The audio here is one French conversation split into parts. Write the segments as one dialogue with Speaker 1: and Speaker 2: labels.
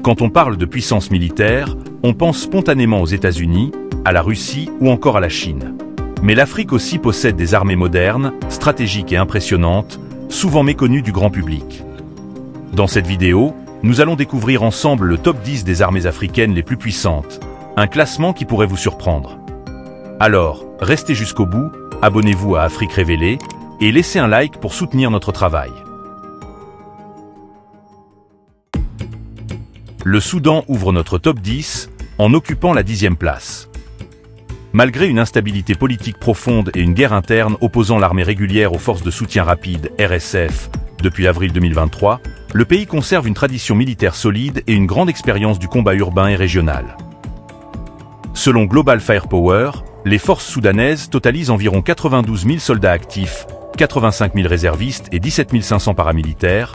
Speaker 1: Quand on parle de puissance militaire, on pense spontanément aux États-Unis, à la Russie ou encore à la Chine. Mais l'Afrique aussi possède des armées modernes, stratégiques et impressionnantes, souvent méconnues du grand public. Dans cette vidéo, nous allons découvrir ensemble le top 10 des armées africaines les plus puissantes, un classement qui pourrait vous surprendre. Alors, restez jusqu'au bout, abonnez-vous à Afrique Révélée et laissez un like pour soutenir notre travail. Le Soudan ouvre notre top 10 en occupant la 10e place. Malgré une instabilité politique profonde et une guerre interne opposant l'armée régulière aux forces de soutien rapide RSF depuis avril 2023, le pays conserve une tradition militaire solide et une grande expérience du combat urbain et régional. Selon Global Firepower, les forces soudanaises totalisent environ 92 000 soldats actifs, 85 000 réservistes et 17 500 paramilitaires,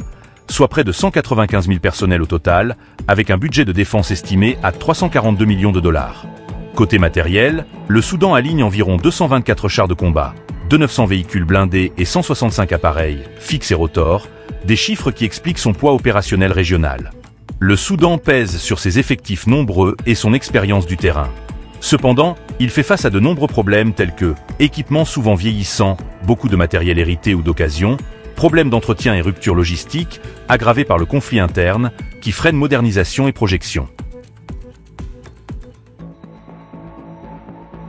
Speaker 1: soit près de 195 000 personnels au total, avec un budget de défense estimé à 342 millions de dollars. Côté matériel, le Soudan aligne environ 224 chars de combat, 900 véhicules blindés et 165 appareils, fixes et rotors, des chiffres qui expliquent son poids opérationnel régional. Le Soudan pèse sur ses effectifs nombreux et son expérience du terrain. Cependant, il fait face à de nombreux problèmes tels que équipements souvent vieillissants, beaucoup de matériel hérité ou d'occasion, problèmes d'entretien et ruptures logistiques, aggravés par le conflit interne, qui freinent modernisation et projection.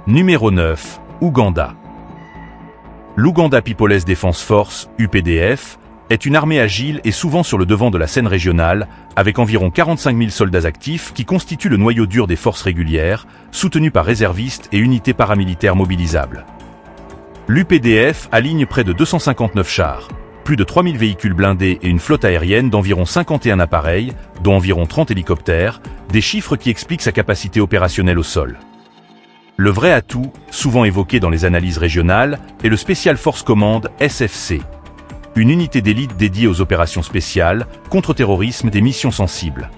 Speaker 1: Numéro 9, Ouganda. L'Uganda People's Defense Force, UPDF, est une armée agile et souvent sur le devant de la scène régionale, avec environ 45 000 soldats actifs qui constituent le noyau dur des forces régulières, soutenus par réservistes et unités paramilitaires mobilisables. L'UPDF aligne près de 259 chars, plus de 3000 véhicules blindés et une flotte aérienne d'environ 51 appareils, dont environ 30 hélicoptères, des chiffres qui expliquent sa capacité opérationnelle au sol. Le vrai atout, souvent évoqué dans les analyses régionales, est le Special Force Command SFC, une unité d'élite dédiée aux opérations spéciales, contre-terrorisme et missions sensibles.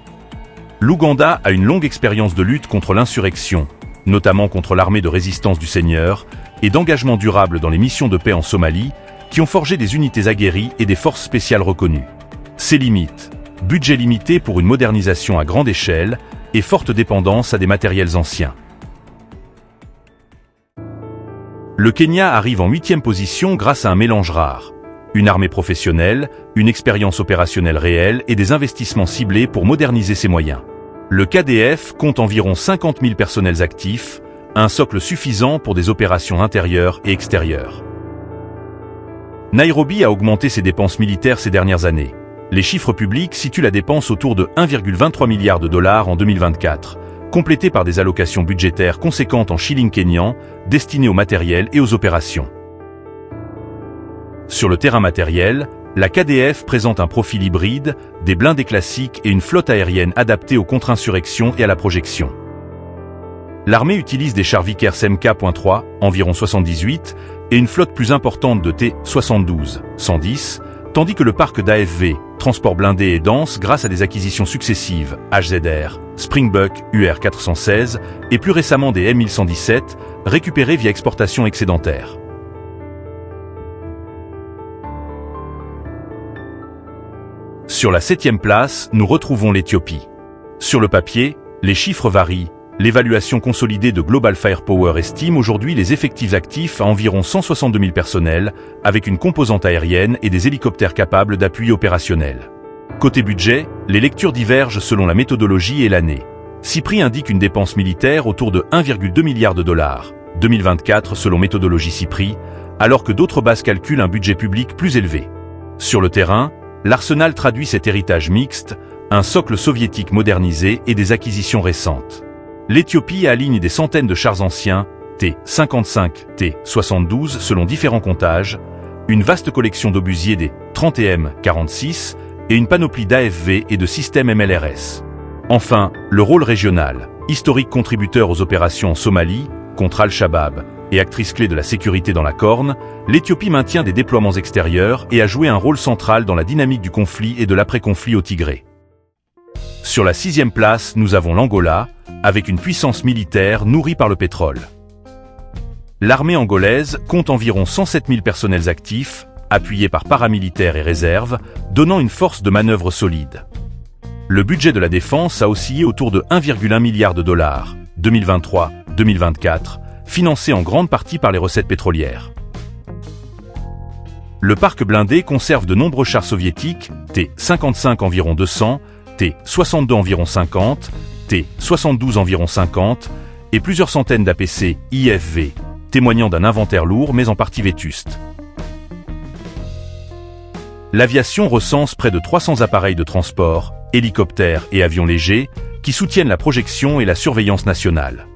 Speaker 1: L'Ouganda a une longue expérience de lutte contre l'insurrection, notamment contre l'armée de résistance du Seigneur, et d'engagement durable dans les missions de paix en Somalie, qui ont forgé des unités aguerries et des forces spéciales reconnues. Ses limites: budget limité pour une modernisation à grande échelle et forte dépendance à des matériels anciens. Le Kenya arrive en 8e position grâce à un mélange rare. Une armée professionnelle, une expérience opérationnelle réelle et des investissements ciblés pour moderniser ses moyens. Le KDF compte environ 50 000 personnels actifs, un socle suffisant pour des opérations intérieures et extérieures. Nairobi a augmenté ses dépenses militaires ces dernières années. Les chiffres publics situent la dépense autour de 1,23 milliard de dollars en 2024, complétés par des allocations budgétaires conséquentes en shillings kenyans, destinées au matériel et aux opérations. Sur le terrain matériel, la KDF présente un profil hybride, des blindés classiques et une flotte aérienne adaptée aux contre-insurrections et à la projection. L'armée utilise des chars Vickers Mk.3, environ 78, et une flotte plus importante de T-72, 110, tandis que le parc d'AFV, transport blindé et dense grâce à des acquisitions successives, HZR, Springbuck, UR-416, et plus récemment des M1117, récupérés via exportation excédentaire. Sur la 7e place, nous retrouvons l'Éthiopie. Sur le papier, les chiffres varient. L'évaluation consolidée de Global Firepower estime aujourd'hui les effectifs actifs à environ 162 000 personnels, avec une composante aérienne et des hélicoptères capables d'appui opérationnel. Côté budget, les lectures divergent selon la méthodologie et l'année. CIPRI indique une dépense militaire autour de 1,2 milliard de dollars, 2024 selon méthodologie CIPRI, alors que d'autres bases calculent un budget public plus élevé. Sur le terrain, l'arsenal traduit cet héritage mixte, un socle soviétique modernisé et des acquisitions récentes. L'Éthiopie aligne des centaines de chars anciens, T-55, T-72 selon différents comptages, une vaste collection d'obusiers des 30M-46 et une panoplie d'AFV et de systèmes MLRS. Enfin, le rôle régional, historique contributeur aux opérations en Somalie, contre Al-Shabaab, et actrice clé de la sécurité dans la Corne, l'Éthiopie maintient des déploiements extérieurs et a joué un rôle central dans la dynamique du conflit et de l'après-conflit au Tigré. Sur la 6e place, nous avons l'Angola, avec une puissance militaire nourrie par le pétrole. L'armée angolaise compte environ 107 000 personnels actifs, appuyés par paramilitaires et réserves, donnant une force de manœuvre solide. Le budget de la défense a oscillé autour de 1,1 milliard de dollars, 2023-2024, financé en grande partie par les recettes pétrolières. Le parc blindé conserve de nombreux chars soviétiques, T-55 environ 200, T-62 environ 50, T-72 environ 50, et plusieurs centaines d'APC IFV, témoignant d'un inventaire lourd mais en partie vétuste. L'aviation recense près de 300 appareils de transport, hélicoptères et avions légers, qui soutiennent la projection et la surveillance nationale.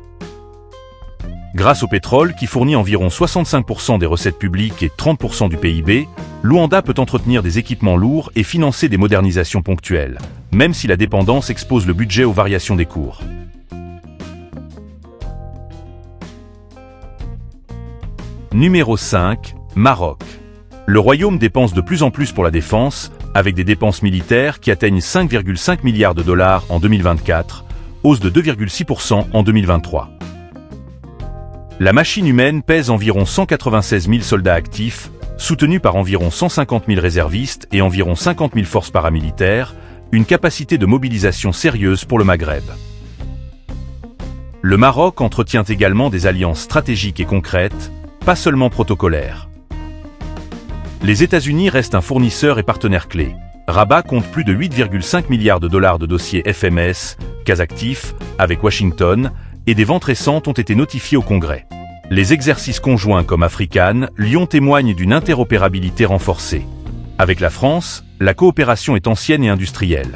Speaker 1: Grâce au pétrole qui fournit environ 65% des recettes publiques et 30% du PIB, Luanda peut entretenir des équipements lourds et financer des modernisations ponctuelles, même si la dépendance expose le budget aux variations des cours. Numéro 5, Maroc. Le royaume dépense de plus en plus pour la défense, avec des dépenses militaires qui atteignent 5,5 milliards de dollars en 2024, hausse de 2,6% en 2023. La machine humaine pèse environ 196 000 soldats actifs, soutenus par environ 150 000 réservistes et environ 50 000 forces paramilitaires, une capacité de mobilisation sérieuse pour le Maghreb. Le Maroc entretient également des alliances stratégiques et concrètes, pas seulement protocolaires. Les États-Unis restent un fournisseur et partenaire clé. Rabat compte plus de 8,5 milliards de dollars de dossiers FMS, cas actifs, avec Washington, et des ventes récentes ont été notifiées au Congrès. Les exercices conjoints comme African, Lyon témoignent d'une interopérabilité renforcée. Avec la France, la coopération est ancienne et industrielle.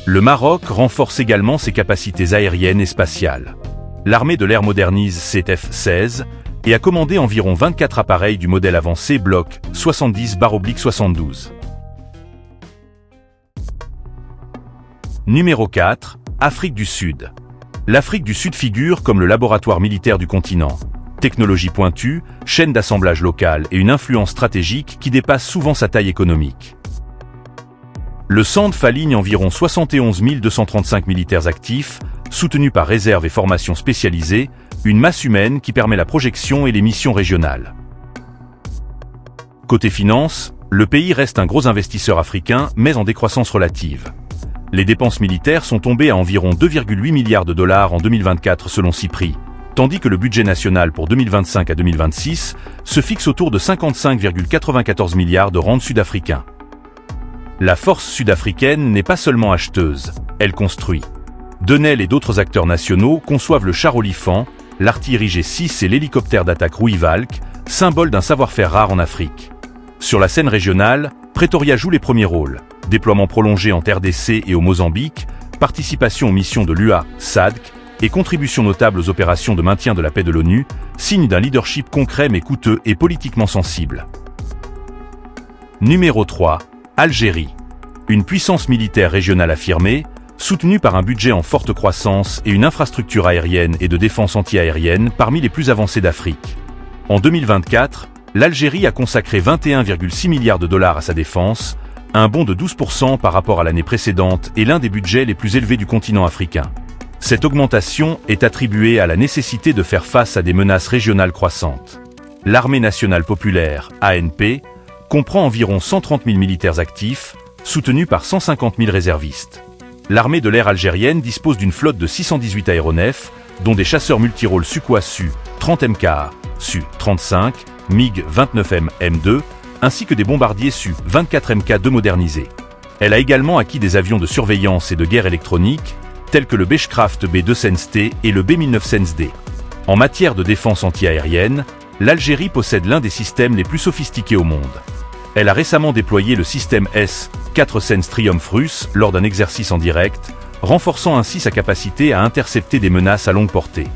Speaker 1: Le Maroc renforce également ses capacités aériennes et spatiales. L'armée de l'air modernise ses F-16 et a commandé environ 24 appareils du modèle avancé Block 70/72. Numéro 4, Afrique du Sud. L'Afrique du Sud figure comme le laboratoire militaire du continent. Technologie pointue, chaîne d'assemblage locale et une influence stratégique qui dépasse souvent sa taille économique. Le SANDF aligne environ 71 235 militaires actifs, soutenus par réserve et formation spécialisée, une masse humaine qui permet la projection et les missions régionales. Côté finance, le pays reste un gros investisseur africain, mais en décroissance relative. Les dépenses militaires sont tombées à environ 2,8 milliards de dollars en 2024 selon CIPRI, tandis que le budget national pour 2025 à 2026 se fixe autour de 55,94 milliards de rand sud-africains. La force sud-africaine n'est pas seulement acheteuse, elle construit. Denel et d'autres acteurs nationaux conçoivent le char Olifant, l'artillerie G6 et l'hélicoptère d'attaque Rouivalk, symbole d'un savoir-faire rare en Afrique. Sur la scène régionale, Pretoria joue les premiers rôles. Déploiement prolongé en RDC et au Mozambique, participation aux missions de l'UA, SADC et contribution notable aux opérations de maintien de la paix de l'ONU, signe d'un leadership concret mais coûteux et politiquement sensible. Numéro 3, Algérie. Une puissance militaire régionale affirmée, soutenue par un budget en forte croissance et une infrastructure aérienne et de défense anti-aérienne parmi les plus avancées d'Afrique. En 2024, l'Algérie a consacré 21,6 milliards de dollars à sa défense, un bond de 12% par rapport à l'année précédente et l'un des budgets les plus élevés du continent africain. Cette augmentation est attribuée à la nécessité de faire face à des menaces régionales croissantes. L'Armée nationale populaire, ANP, comprend environ 130 000 militaires actifs, soutenus par 150 000 réservistes. L'armée de l'air algérienne dispose d'une flotte de 618 aéronefs, dont des chasseurs multirôles Sukhoi Su-30 MKA, Su-35, MiG-29M M2, ainsi que des bombardiers Su-24 MK2 modernisés. Elle a également acquis des avions de surveillance et de guerre électronique, tels que le Beechcraft B2 Sense-T et le B-1009 Sense-D. En matière de défense anti-aérienne, l'Algérie possède l'un des systèmes les plus sophistiqués au monde. Elle a récemment déployé le système S-4 Sense Triumph russe lors d'un exercice en direct, renforçant ainsi sa capacité à intercepter des menaces à longue portée.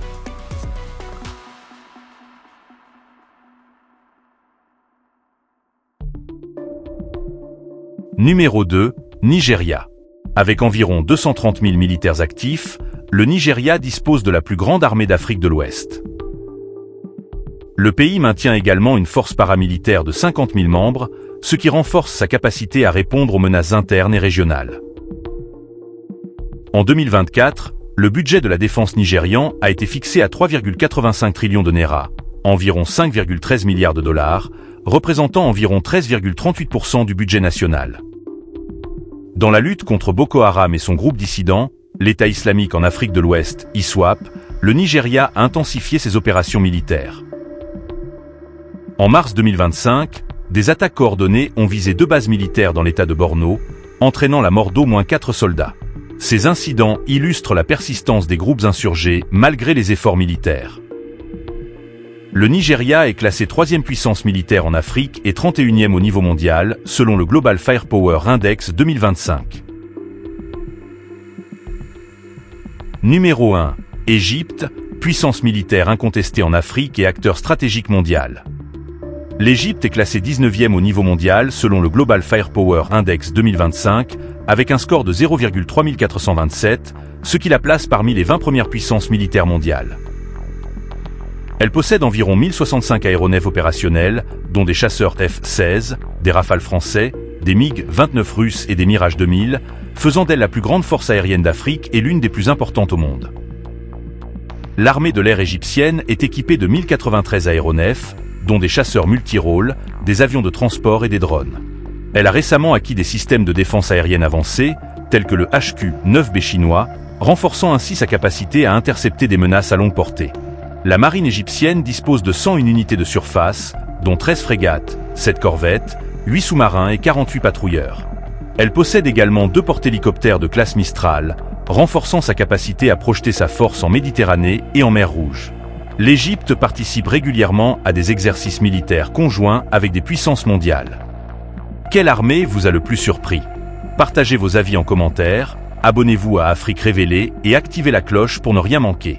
Speaker 1: Numéro 2, Nigeria. Avec environ 230 000 militaires actifs, le Nigeria dispose de la plus grande armée d'Afrique de l'Ouest. Le pays maintient également une force paramilitaire de 50 000 membres, ce qui renforce sa capacité à répondre aux menaces internes et régionales. En 2024, le budget de la défense nigérian a été fixé à 3,85 trillions de naira, environ 5,13 milliards de dollars, représentant environ 13,38% du budget national. Dans la lutte contre Boko Haram et son groupe dissident, l'État islamique en Afrique de l'Ouest, ISWAP, le Nigeria a intensifié ses opérations militaires. En mars 2025, des attaques coordonnées ont visé 2 bases militaires dans l'État de Borno, entraînant la mort d'au moins 4 soldats. Ces incidents illustrent la persistance des groupes insurgés malgré les efforts militaires. Le Nigeria est classé 3e puissance militaire en Afrique et 31e au niveau mondial, selon le Global Firepower Index 2025. Numéro 1. Égypte, puissance militaire incontestée en Afrique et acteur stratégique mondial. L'Égypte est classée 19e au niveau mondial selon le Global Firepower Index 2025, avec un score de 0,3427, ce qui la place parmi les 20 premières puissances militaires mondiales. Elle possède environ 1065 aéronefs opérationnels, dont des chasseurs F-16, des Rafales français, des MiG-29 russes et des Mirage 2000, faisant d'elle la plus grande force aérienne d'Afrique et l'une des plus importantes au monde. L'armée de l'air égyptienne est équipée de 1093 aéronefs, dont des chasseurs multirôles, des avions de transport et des drones. Elle a récemment acquis des systèmes de défense aérienne avancés, tels que le HQ-9B chinois, renforçant ainsi sa capacité à intercepter des menaces à longue portée. La marine égyptienne dispose de 101 unités de surface, dont 13 frégates, 7 corvettes, 8 sous-marins et 48 patrouilleurs. Elle possède également 2 porte-hélicoptères de classe Mistral, renforçant sa capacité à projeter sa force en Méditerranée et en mer Rouge. L'Égypte participe régulièrement à des exercices militaires conjoints avec des puissances mondiales. Quelle armée vous a le plus surpris? Partagez vos avis en commentaire, abonnez-vous à Afrique Révélée et activez la cloche pour ne rien manquer.